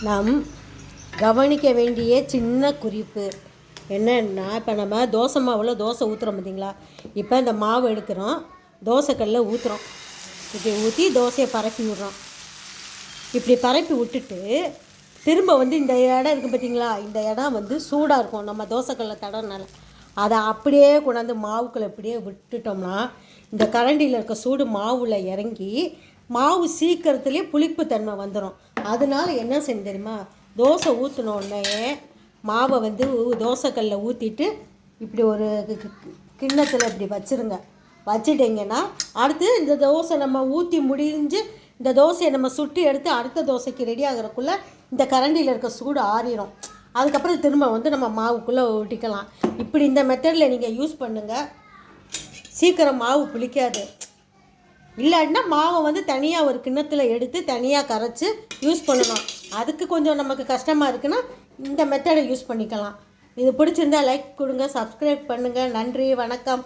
நாம் கவனிக்க வேண்டிய சின்ன குறிப்பு என்னன்னா, இப்போ நம்ம தோசை மாவில் தோசை ஊற்றுறோம் பார்த்தீங்களா. இப்போ இந்த மாவு எடுக்கிறோம், தோசைக்கல்லில் ஊற்றுறோம். இப்படி ஊற்றி தோசையை பரப்பி விட்றோம். இப்படி பரப்பி விட்டுட்டு திரும்ப இந்த இடம் இருக்குது பார்த்தீங்களா, இந்த இடம் சூடாக இருக்கும். நம்ம தோசைக்கல்லை தடனால அதை அப்படியே கொண்டாந்து மாவுக்குள்ளே இப்படியே விட்டுட்டோம்னா இந்த கரண்டியில் இருக்க சூடு மாவில் இறங்கி மாவு சீக்கிரத்துலேயே புளிப்பு தன்மை வந்துடும். அதனால என்ன செய்யணும் தெரியுமா, தோசை ஊற்றினோடனே மாவை தோசைக்கல்லில் ஊற்றிட்டு இப்படி ஒரு கிண்ணத்தில் இப்படி வச்சுருங்க. வச்சுட்டிங்கன்னா அடுத்து இந்த தோசை நம்ம ஊற்றி முடிஞ்சு இந்த தோசையை நம்ம சுட்டி எடுத்து அடுத்த தோசைக்கு ரெடி ஆகிறக்குள்ளே இந்த கரண்டியில் இருக்க சூடு ஆறிடும். அதுக்கப்புறம் திரும்ப நம்ம மாவுக்குள்ளே ஊட்டிக்கலாம். இப்படி இந்த மெத்தடில் நீங்கள் யூஸ் பண்ணுங்கள், சீக்கிரம் மாவு புளிக்காது. இல்லாட்டினா மாவை தனியாக ஒரு கிண்ணத்தில் எடுத்து தனியாக கரைச்சி யூஸ் பண்ணணும். அதுக்கு கொஞ்சம் நமக்கு கஷ்டமாக இருக்குன்னா இந்த மெத்தடை யூஸ் பண்ணிக்கலாம். இது பிடிச்சிருந்தால் லைக் கொடுங்க, சப்ஸ்கிரைப் பண்ணுங்கள். நன்றி, வணக்கம்.